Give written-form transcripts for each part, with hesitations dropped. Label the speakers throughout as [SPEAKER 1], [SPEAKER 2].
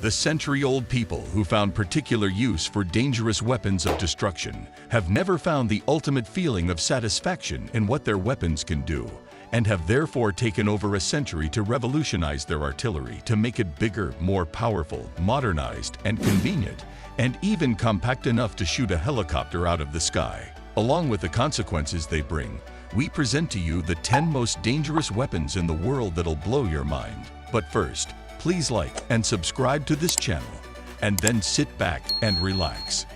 [SPEAKER 1] The century-old people who found particular use for dangerous weapons of destruction have never found the ultimate feeling of satisfaction in what their weapons can do, and have therefore taken over a century to revolutionize their artillery to make it bigger, more powerful, modernized, and convenient, and even compact enough to shoot a helicopter out of the sky. Along with the consequences they bring, we present to you the 10 most dangerous weapons in the world that'll blow your mind. But first, please like and subscribe to this channel, and then sit back and relax.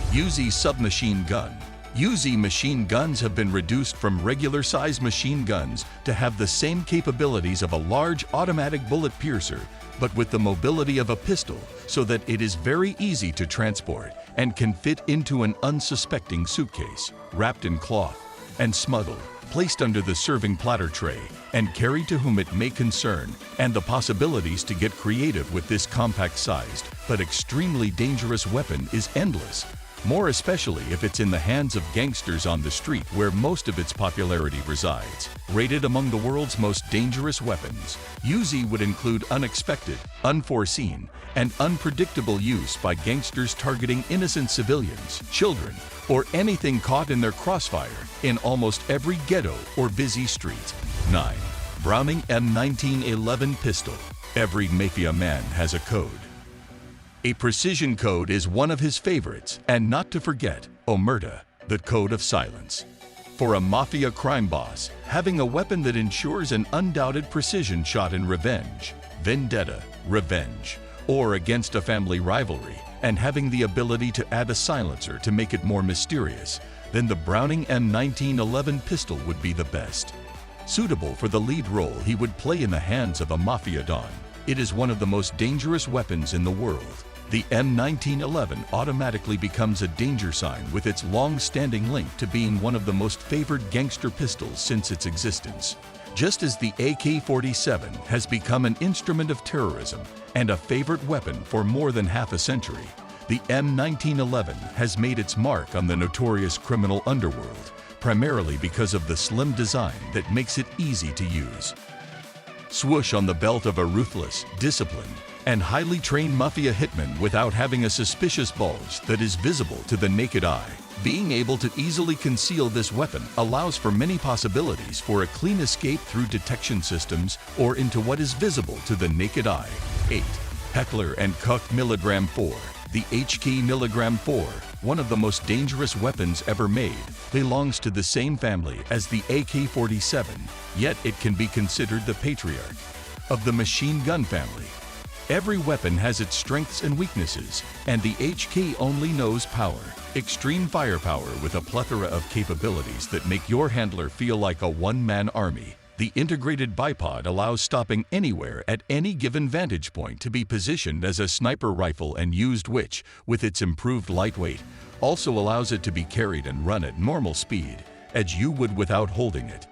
[SPEAKER 1] Uzi submachine gun. Uzi machine guns have been reduced from regular-size machine guns to have the same capabilities of a large automatic bullet piercer, but with the mobility of a pistol, so that it is very easy to transport and can fit into an unsuspecting suitcase, wrapped in cloth, and smuggled, placed under the serving platter tray, and carried to whom it may concern. And the possibilities to get creative with this compact-sized but extremely dangerous weapon is endless, more especially if it's in the hands of gangsters on the street, where most of its popularity resides. Rated among the world's most dangerous weapons, Uzi would include unexpected, unforeseen, and unpredictable use by gangsters targeting innocent civilians, children, or anything caught in their crossfire in almost every ghetto or busy street. 9. Browning M1911 pistol. Every mafia man has a code. A precision code is one of his favorites, and not to forget, Omerta, the code of silence. For a mafia crime boss, having a weapon that ensures an undoubted precision shot in revenge, vendetta, revenge, or against a family rivalry, and having the ability to add a silencer to make it more mysterious, then the Browning M1911 pistol would be the best. Suitable for the lead role he would play in the hands of a mafia don, it is one of the most dangerous weapons in the world. The M1911 automatically becomes a danger sign with its long-standing link to being one of the most favored gangster pistols since its existence. Just as the AK-47 has become an instrument of terrorism and a favorite weapon for more than half a century, the M1911 has made its mark on the notorious criminal underworld, primarily because of the slim design that makes it easy to use. Swoosh on the belt of a ruthless, disciplined, and highly trained mafia hitman without having a suspicious bulge that is visible to the naked eye. Being able to easily conceal this weapon allows for many possibilities for a clean escape through detection systems or into what is visible to the naked eye. 8. Heckler & Koch Milligram 4. The HK Milligram 4, one of the most dangerous weapons ever made, belongs to the same family as the AK-47, yet it can be considered the patriarch of the machine gun family. Every weapon has its strengths and weaknesses, and the HK only knows power. Extreme firepower with a plethora of capabilities that make your handler feel like a one-man army. The integrated bipod allows stopping anywhere at any given vantage point to be positioned as a sniper rifle and used, which, with its improved lightweight, also allows it to be carried and run at normal speed, as you would without holding it.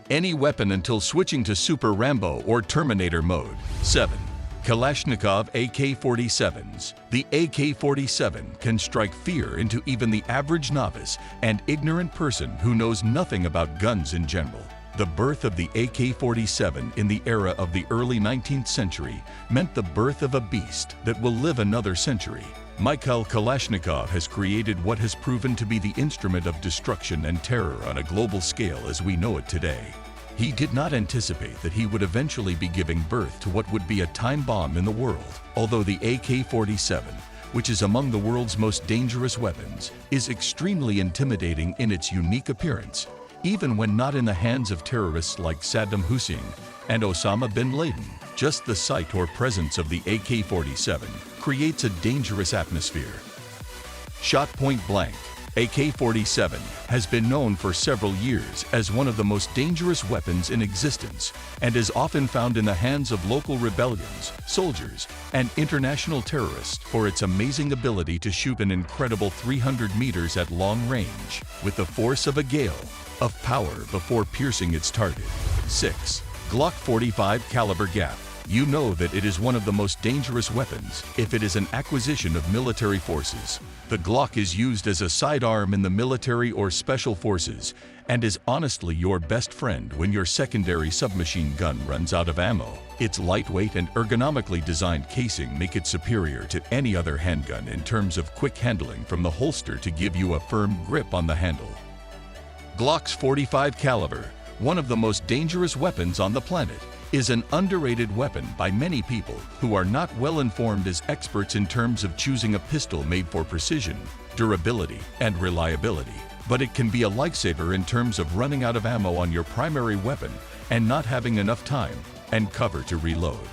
[SPEAKER 1] Any weapon until switching to Super Rambo or Terminator mode. 7. Kalashnikov AK-47s. The AK-47 can strike fear into even the average novice and ignorant person who knows nothing about guns in general. The birth of the AK-47 in the era of the early 19th century meant the birth of a beast that will live another century. Mikhail Kalashnikov has created what has proven to be the instrument of destruction and terror on a global scale as we know it today. He did not anticipate that he would eventually be giving birth to what would be a time bomb in the world. Although the AK-47, which is among the world's most dangerous weapons, is extremely intimidating in its unique appearance, even when not in the hands of terrorists like Saddam Hussein and Osama bin Laden, just the sight or presence of the AK-47 creates a dangerous atmosphere. Shot point blank. AK-47 has been known for several years as one of the most dangerous weapons in existence and is often found in the hands of local rebellions, soldiers, and international terrorists for its amazing ability to shoot an incredible 300 meters at long range with the force of a gale of power before piercing its target. 6. Glock 45 caliber gap. you know that it is one of the most dangerous weapons if it is an acquisition of military forces. The Glock is used as a sidearm in the military or special forces and is honestly your best friend when your secondary submachine gun runs out of ammo. Its lightweight and ergonomically designed casing make it superior to any other handgun in terms of quick handling from the holster to give you a firm grip on the handle. Glock's .45 caliber, one of the most dangerous weapons on the planet, is an underrated weapon by many people who are not well informed as experts in terms of choosing a pistol made for precision, durability, and reliability. But it can be a lifesaver in terms of running out of ammo on your primary weapon and not having enough time and cover to reload.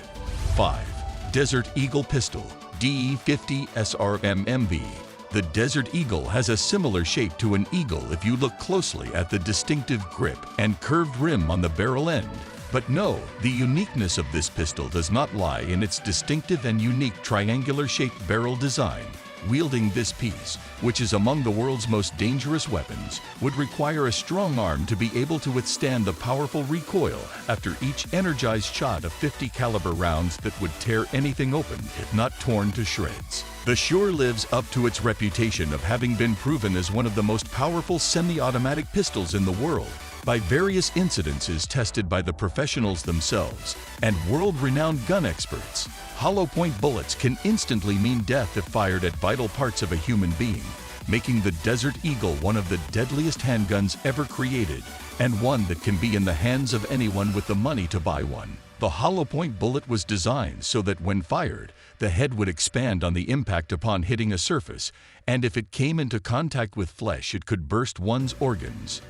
[SPEAKER 1] 5. Desert Eagle Pistol, DE50 SRMMV. The Desert Eagle has a similar shape to an eagle if you look closely at the distinctive grip and curved rim on the barrel end. But no, the uniqueness of this pistol does not lie in its distinctive and unique triangular-shaped barrel design. Wielding this piece, which is among the world's most dangerous weapons, would require a strong arm to be able to withstand the powerful recoil after each energized shot of .50 caliber rounds that would tear anything open if not torn to shreds. The Shure lives up to its reputation of having been proven as one of the most powerful semi-automatic pistols in the world by various incidences tested by the professionals themselves and world-renowned gun experts. Hollow-point bullets can instantly mean death if fired at vital parts of a human being, making the Desert Eagle one of the deadliest handguns ever created and one that can be in the hands of anyone with the money to buy one. The hollow-point bullet was designed so that when fired, the head would expand on the impact upon hitting a surface, and if it came into contact with flesh, it could burst one's organs.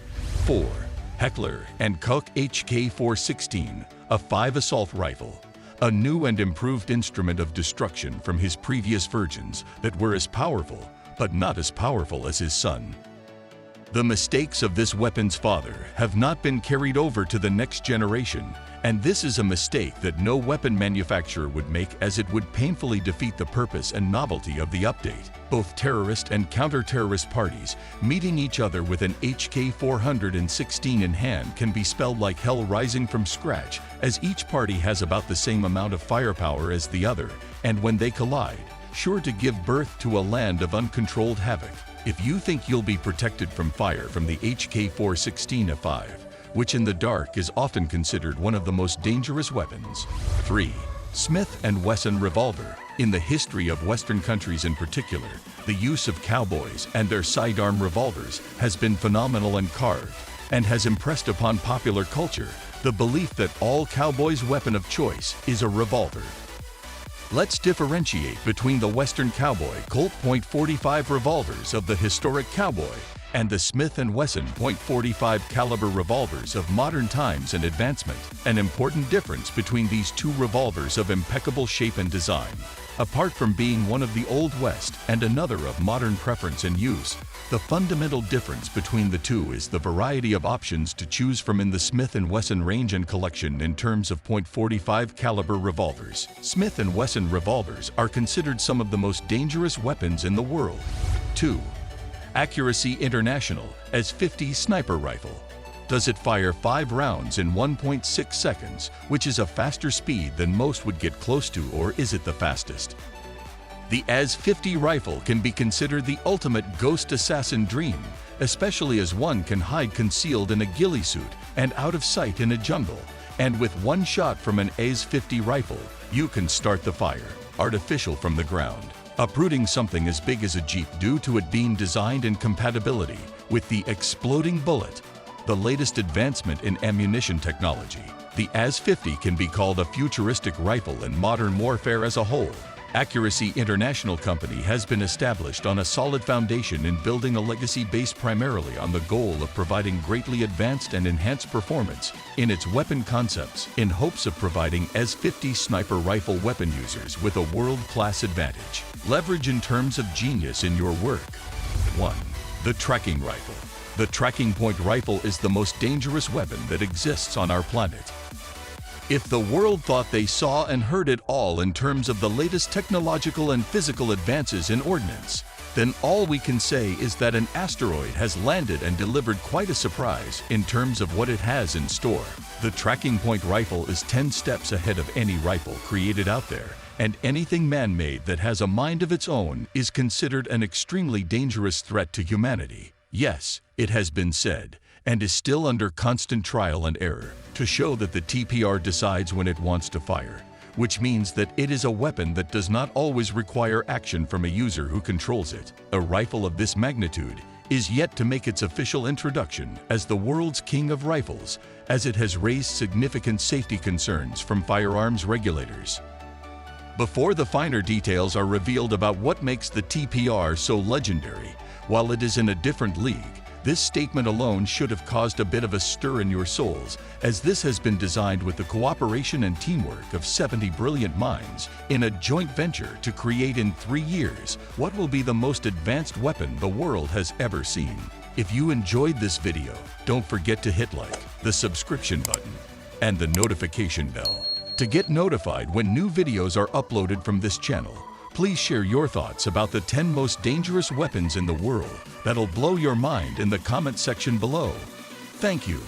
[SPEAKER 1] 4. Heckler & Koch HK416, a 5 assault rifle. A new and improved instrument of destruction from his previous versions that were as powerful, but not as powerful as his son. The mistakes of this weapon's father have not been carried over to the next generation, and this is a mistake that no weapon manufacturer would make, as it would painfully defeat the purpose and novelty of the update. Both terrorist and counter-terrorist parties meeting each other with an HK416 in hand can be spelled like hell rising from scratch, as each party has about the same amount of firepower as the other, and when they collide, sure to give birth to a land of uncontrolled havoc. If you think you'll be protected from fire from the HK416A5, which in the dark is often considered one of the most dangerous weapons. 3. Smith & Wesson revolver. In the history of Western countries in particular, the use of cowboys and their sidearm revolvers has been phenomenal and carved, and has impressed upon popular culture the belief that all cowboys' weapon of choice is a revolver. Let's differentiate between the Western cowboy Colt .45 revolvers of the historic cowboy and the Smith & Wesson .45 caliber revolvers of modern times and advancement. An important difference between these two revolvers of impeccable shape and design. Apart from being one of the Old West and another of modern preference and use, the fundamental difference between the two is the variety of options to choose from in the Smith & Wesson range and collection in terms of .45 caliber revolvers. Smith & Wesson revolvers are considered some of the most dangerous weapons in the world. 2. Accuracy International AS-50 sniper rifle. Does it fire 5 rounds in 1.6 seconds, which is a faster speed than most would get close to, or is it the fastest? The AS-50 rifle can be considered the ultimate ghost assassin dream, especially as one can hide concealed in a ghillie suit and out of sight in a jungle. And with one shot from an AS-50 rifle, you can start the fire, artificial from the ground, uprooting something as big as a jeep due to it being designed in compatibility with the exploding bullet, the latest advancement in ammunition technology. The AS-50 can be called a futuristic rifle in modern warfare as a whole. Accuracy International Company has been established on a solid foundation in building a legacy based primarily on the goal of providing greatly advanced and enhanced performance in its weapon concepts, in hopes of providing AS-50 sniper rifle weapon users with a world-class advantage. Leverage in terms of genius in your work. 1. The tracking rifle. The tracking point rifle is the most dangerous weapon that exists on our planet. If the world thought they saw and heard it all in terms of the latest technological and physical advances in ordnance, then all we can say is that an asteroid has landed and delivered quite a surprise in terms of what it has in store. The Tracking Point rifle is 10 steps ahead of any rifle created out there, and anything man-made that has a mind of its own is considered an extremely dangerous threat to humanity. Yes, it has been said, and is still under constant trial and error, to show that the TPR decides when it wants to fire, which means that it is a weapon that does not always require action from a user who controls it. A rifle of this magnitude is yet to make its official introduction as the world's king of rifles, as it has raised significant safety concerns from firearms regulators. Before the finer details are revealed about what makes the TPR so legendary, while it is in a different league, this statement alone should have caused a bit of a stir in your souls, as this has been designed with the cooperation and teamwork of 70 brilliant minds in a joint venture to create in 3 years what will be the most advanced weapon the world has ever seen. If you enjoyed this video, don't forget to hit like, the subscription button, and the notification bell to get notified when new videos are uploaded from this channel. Please share your thoughts about the 10 most dangerous weapons in the world that'll blow your mind in the comment section below. Thank you.